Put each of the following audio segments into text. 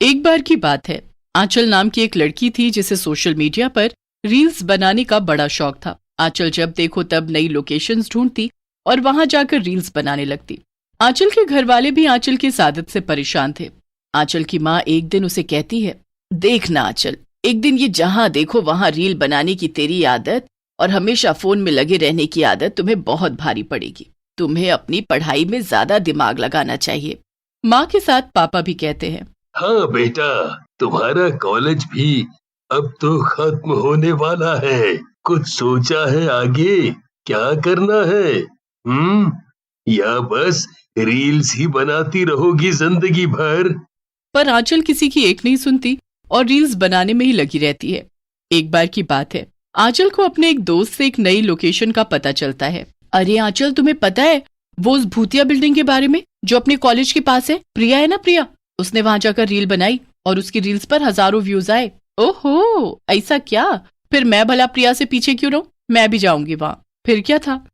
एक बार की बात है, आंचल नाम की एक लड़की थी जिसे सोशल मीडिया पर रील्स बनाने का बड़ा शौक था। आंचल जब देखो तब नई लोकेशंस ढूंढती और वहां जाकर रील्स बनाने लगती। आंचल के घर वाले भी आंचल की इस आदत से परेशान थे। आंचल की माँ एक दिन उसे कहती है, देखना आंचल, एक दिन ये जहां देखो वहां रील बनाने की तेरी आदत और हमेशा फोन में लगे रहने की आदत तुम्हें बहुत भारी पड़ेगी। तुम्हें अपनी पढ़ाई में ज्यादा दिमाग लगाना चाहिए। माँ के साथ पापा भी कहते हैं, हाँ बेटा, तुम्हारा कॉलेज भी अब तो खत्म होने वाला है। कुछ सोचा है आगे क्या करना है? या बस रील्स ही बनाती रहोगी जिंदगी भर? पर आंचल किसी की एक नहीं सुनती और रील्स बनाने में ही लगी रहती है। एक बार की बात है, आंचल को अपने एक दोस्त से एक नई लोकेशन का पता चलता है। अरे आंचल, तुम्हें पता है वो उस भूतिया बिल्डिंग के बारे में जो अपने कॉलेज के पास है? प्रिया है ना, प्रिया, उसने वहां जाकर रील बनाई और उसकी रील्स पर हजारों व्यूज आए। ओहो, ऐसा क्या? फिर मैं भला प्रिया से पीछे क्यों रहूं? मैं भी जाऊंगी वहां। फिर क्या था,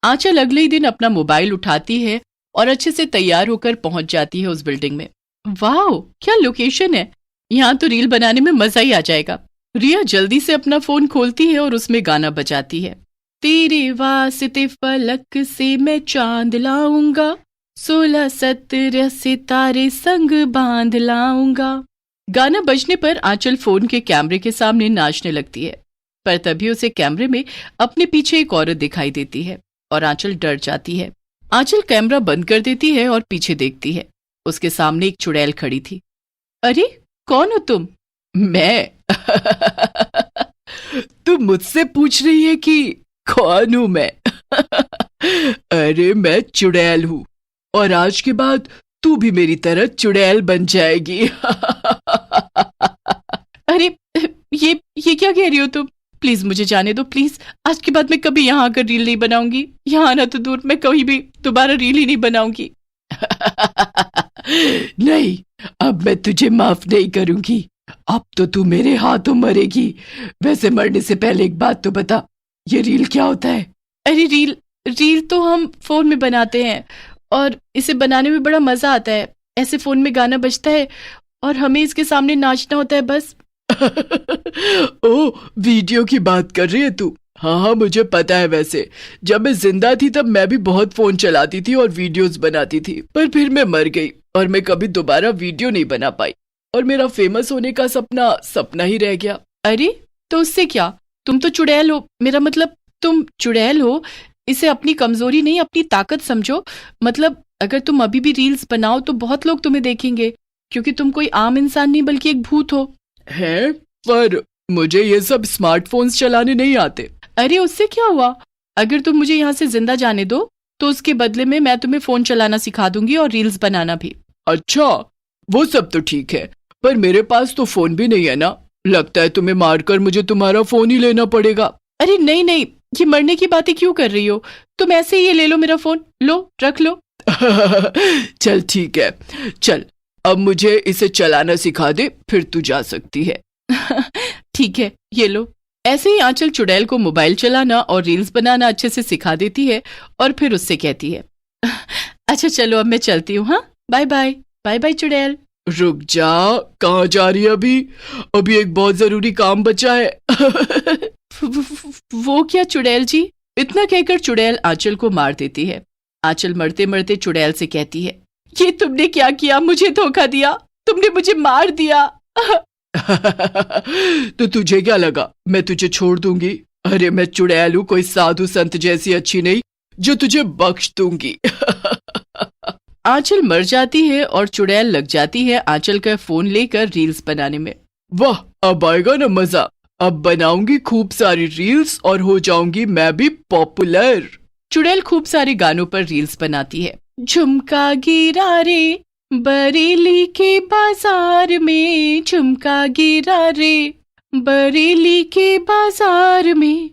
आंचल अगले ही दिन अपना मोबाइल उठाती है और अच्छे से तैयार होकर पहुंच जाती है उस बिल्डिंग में। वाह, क्या लोकेशन है! यहाँ तो रील बनाने में मजा ही आ जाएगा। रिया जल्दी से अपना फोन खोलती है और उसमें गाना बजाती है। तेरे वास्ते फलक से मैं चांद लाऊंगा, 16-17 सितारे संग बांध लाऊंगा। गाना बजने पर आंचल फोन के कैमरे के सामने नाचने लगती है, पर तभी उसे कैमरे में अपने पीछे एक औरत दिखाई देती है और आंचल डर जाती है। आंचल कैमरा बंद कर देती है और पीछे देखती है। उसके सामने एक चुड़ैल खड़ी थी। अरे कौन हो तुम? मैं। तुम मुझसे पूछ रही है कि कौन हूं मैं? अरे मैं चुड़ैल हूं और आज के बाद तू भी मेरी तरह चुड़ैल बन जाएगी। अरे ये क्या कह रही हो तुम? प्लीज मुझे जाने दो, प्लीज। आज के बाद मैं कभी यहाँ आकर रील नहीं बनाऊंगी। यहाँ आना तो दूर, मैं कभी भी दोबारा रील ही नहीं बनाऊंगी। नहीं, अब मैं तुझे माफ नहीं करूंगी। अब तो तू मेरे हाथों मरेगी। वैसे मरने से पहले एक बात तो बता, ये रील क्या होता है? अरे रील तो हम फोन में बनाते हैं और इसे बनाने में बड़ा मजा आता है। ऐसे फोन में गाना बजता है और हमें इसके सामने नाचना होता है, बस। ओ, वीडियो की बात कर रही है तू? हाँ, मुझे पता है। वैसे जब मैं जिंदा थी तब मैं भी बहुत फोन चलाती थी और वीडियोस बनाती थी, पर फिर मैं मर गई और मैं कभी दोबारा वीडियो नहीं बना पाई और मेरा फेमस होने का सपना ही रह गया। अरे तो उससे क्या, तुम तो चुड़ैल हो। मेरा मतलब तुम चुड़ैल हो, इसे अपनी कमजोरी नहीं अपनी ताकत समझो। मतलब अगर तुम अभी भी रील्स बनाओ तो बहुत लोग तुम्हें देखेंगे, क्योंकि तुम कोई आम इंसान नहीं बल्कि एक भूत हो। है, पर मुझे ये सब स्मार्टफोन्स चलाने नहीं आते। अरे उससे क्या हुआ, अगर तुम मुझे यहाँ से जिंदा जाने दो तो उसके बदले में मैं तुम्हें फोन चलाना सिखा दूंगी और रील्स बनाना भी। अच्छा, वो सब तो ठीक है, पर मेरे पास तो फोन भी नहीं है ना। लगता है तुम्हें मारकर मुझे तुम्हारा फोन ही लेना पड़ेगा। अरे नहीं नहीं, ये मरने की बातें क्यों कर रही हो? तुम ऐसे ही ये ले लो मेरा फोन, लो रख लो। चल ठीक है, चल अब मुझे इसे चलाना सिखा दे, फिर तू जा सकती है। ठीक है, ये लो। ऐसे ही आंचल चुड़ैल को मोबाइल चलाना और रील्स बनाना अच्छे से सिखा देती है और फिर उससे कहती है, अच्छा चलो अब मैं चलती हूँ। हाँ, बाय बाय। बाय बाय चुड़ैल। रुक जा, कहाँ जा रही है? अभी एक बहुत जरूरी काम बचा है। वो क्या चुड़ैल जी? इतना कहकर चुड़ैल आंचल को मार देती है। आंचल मरते मरते चुड़ैल से कहती है, ये तुमने क्या किया? मुझे धोखा दिया, तुमने मुझे मार दिया। तो तुझे क्या लगा मैं तुझे छोड़ दूंगी? अरे मैं चुड़ैल हूं, कोई साधु संत जैसी अच्छी नहीं जो तुझे बख्श दूंगी। आंचल मर जाती है और चुड़ैल लग जाती है आंचल का फोन लेकर रील्स बनाने में। वाह, अब आएगा ना मजा। अब बनाऊंगी खूब सारी रील्स और हो जाऊंगी मैं भी पॉपुलर। चुड़ैल खूब सारे गानों पर रील्स बनाती है। झुमका गिरा रे बरेली के बाजार में, झुमका गिरा रे बरेली के बाजार में,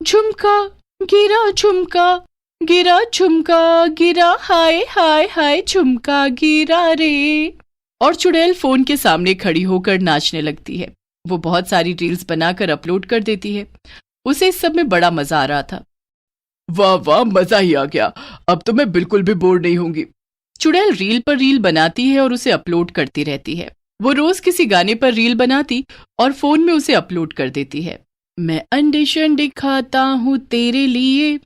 झुमका गिरा झुमका गिरा, हाय हाय हाय झुमका गिरा रे। और चुड़ैल फोन के सामने खड़ी होकर नाचने लगती है। वो बहुत सारी रील्स बनाकर अपलोड कर देती है। उसे इस सब में बड़ा मजा आ रहा था। वाह वाह, मजा ही आ गया, अब तो मैं बिल्कुल भी बोर नहीं होंगी। चुड़ैल रील पर रील बनाती है और उसे अपलोड करती रहती है। वो रोज किसी गाने पर रील बनाती और फोन में उसे अपलोड कर देती है। मैं अंडे शंडे खाता हूँ तेरे लिए,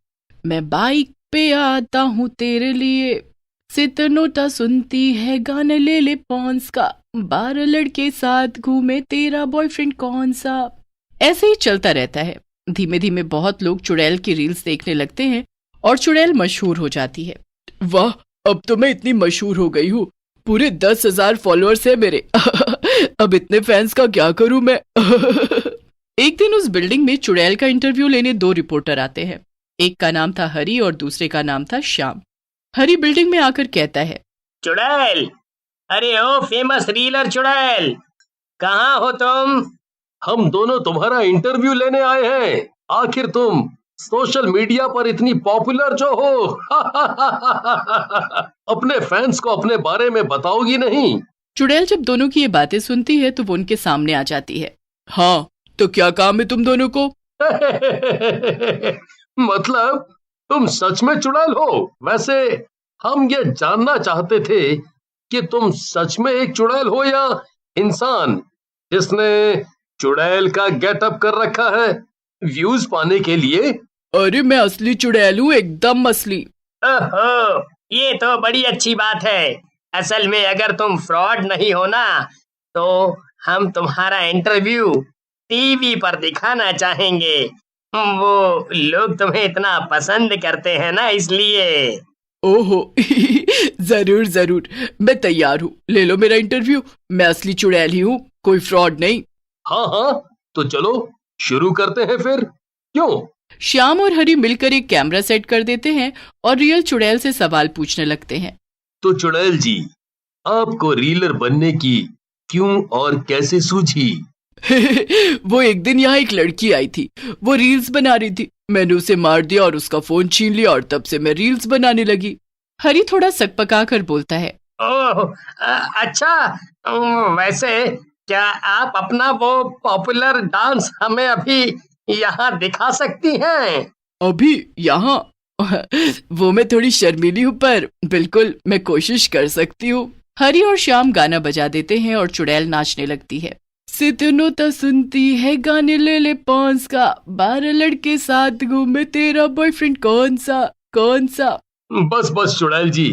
मैं बाइक पे आता हूँ तेरे लिए, सित नोटा सुनती है गाना ले ले पॉन्स का, 12 लड़के साथ घूमे तेरा बॉयफ्रेंड कौन सा। ऐसे ही चलता रहता है। धीमे धीमे बहुत लोग चुड़ैल की रील्स देखने लगते हैं और चुड़ैल मशहूर हो जाती है। वाह, अब तो मैं इतनी मशहूर हो गई हूँ, पूरे 10,000 फॉलोअर्स है मेरे। अब इतने फैंस का क्या करूं मैं। एक दिन उस बिल्डिंग में चुड़ैल का इंटरव्यू लेने 2 रिपोर्टर आते हैं। एक का नाम था हरी और दूसरे का नाम था श्याम। हरी बिल्डिंग में आकर कहता है, चुड़ैल, अरे ओ फेमस रीलर चुड़ैल, कहाँ हो तुम? हम दोनों तुम्हारा इंटरव्यू लेने आए हैं। आखिर तुम सोशल मीडिया पर इतनी पॉपुलर जो हो, अपने फैंस को अपने बारे में बताओगी नहीं? चुड़ैल जब दोनों की ये बातें सुनती है तो वो उनके सामने आ जाती है। हाँ, तो क्या काम है तुम दोनों को? मतलब तुम सच में चुड़ैल हो? वैसे हम ये जानना चाहते थे कि तुम सच में एक चुड़ैल हो या इंसान जिसने चुड़ैल का गेटअप कर रखा है व्यूज पाने के लिए। अरे मैं असली चुड़ैल हूँ, एकदम असली। ओहो, ये तो बड़ी अच्छी बात है। असल में अगर तुम फ्रॉड नहीं हो ना, तो हम तुम्हारा इंटरव्यू टीवी पर दिखाना चाहेंगे। वो लोग तुम्हें इतना पसंद करते हैं ना, इसलिए। ओहो, जरूर जरूर, मैं तैयार हूँ, ले लो मेरा इंटरव्यू। मैं असली चुड़ैल ही हूँ, कोई फ्रॉड नहीं। हाँ हाँ, तो चलो शुरू करते हैं फिर। क्यों? श्याम और हरी मिलकर एक कैमरा सेट कर देते हैं और रियल चुड़ैल से सवाल पूछने लगते हैं। तो चुड़ैल जी, आपको रीलर बनने की क्यों और कैसे सूझी? वो एक दिन यहाँ एक लड़की आई थी, वो रील्स बना रही थी। मैंने उसे मार दिया और उसका फोन छीन लिया और तब से मैं रील्स बनाने लगी। हरी थोड़ा सकपका कर बोलता है। ओह, अच्छा, वैसे क्या आप अपना वो पॉपुलर डांस हमें अभी यहाँ दिखा सकती हैं? अभी यहाँ? वो मैं थोड़ी शर्मीली हूँ, पर बिल्कुल मैं कोशिश कर सकती हूँ। हरी और श्याम गाना बजा देते हैं और चुड़ैल नाचने लगती है। सितनोता सुनती है गाने ले ले पॉन्स का, 12 लड़के साथ घूमे तेरा बॉयफ्रेंड कौन सा कौन सा। बस बस चुड़ैल जी,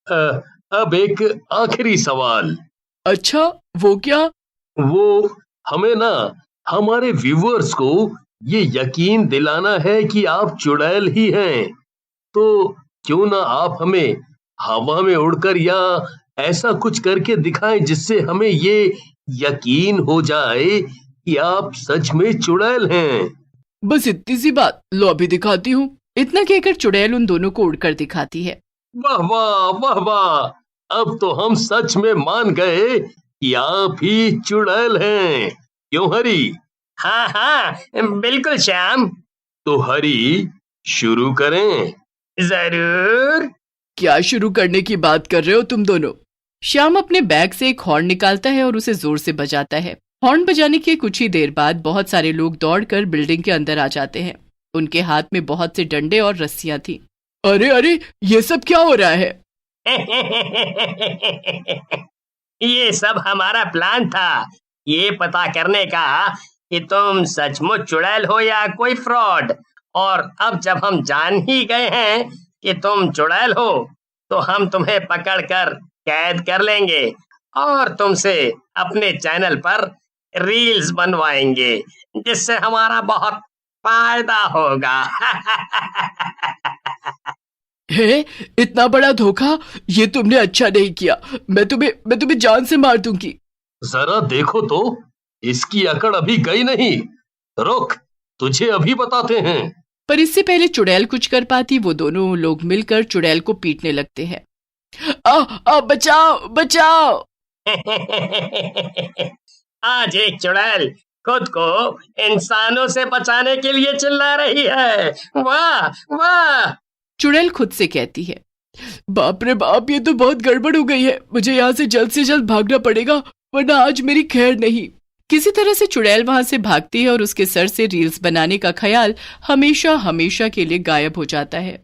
अब एक आखिरी सवाल। अच्छा, वो क्या? वो हमें ना हमारे व्यूअर्स को ये यकीन दिलाना है कि आप चुड़ैल ही हैं। तो क्यों ना आप हमें हवा में उड़कर या ऐसा कुछ करके दिखाएं जिससे हमें ये यकीन हो जाए कि आप सच में चुड़ैल हैं। बस इतनी सी बात, लो अभी दिखाती हूँ। इतना कहकर चुड़ैल उन दोनों को उड़कर दिखाती है। वाह वाह वाह वाह, अब तो हम सच में मान गए कि आप ही चुड़ैल हैं। क्यों हरी? हाँ हाँ, बिल्कुल श्याम। तो हरी, शुरू करें? जरूर। क्या शुरू करने की बात कर रहे हो तुम दोनों? श्याम अपने बैग से एक हॉर्न निकालता है और उसे जोर से बजाता है। हॉर्न बजाने के कुछ ही देर बाद बहुत सारे लोग दौड़कर बिल्डिंग के अंदर आ जाते हैं। उनके हाथ में बहुत से डंडे और रस्सियां थी। अरे अरे, ये सब क्या हो रहा है? ये सब हमारा प्लान था, ये पता करने का कि तुम सचमुच चुड़ैल हो या कोई फ्रॉड। और अब जब हम जान ही गए हैं कि तुम चुड़ैल हो, तो हम तुम्हें पकड़कर कैद कर लेंगे और तुमसे अपने चैनल पर रील्स बनवाएंगे, जिससे हमारा बहुत फायदा होगा। है, इतना बड़ा धोखा? ये तुमने अच्छा नहीं किया। मैं तुम्हें जान से मार दूंगी। जरा देखो तो, इसकी अकड़ अभी गई नहीं। रुक, तुझे अभी बताते हैं। पर इससे पहले चुड़ैल कुछ कर पाती, वो दोनों लोग मिलकर चुड़ैल को पीटने लगते हैं। बचाओ बचाओ। आज एक चुड़ैल खुद को इंसानों से बचाने के लिए चिल्ला रही है। वाह वाह। चुड़ैल खुद से कहती है, बाप रे बाप, ये तो बहुत गड़बड़ हो गई है। मुझे यहाँ से जल्द भागना पड़ेगा, वरना आज मेरी खैर नहीं। किसी तरह से चुड़ैल वहां से भागती है और उसके सर से रील्स बनाने का ख्याल हमेशा हमेशा के लिए गायब हो जाता है।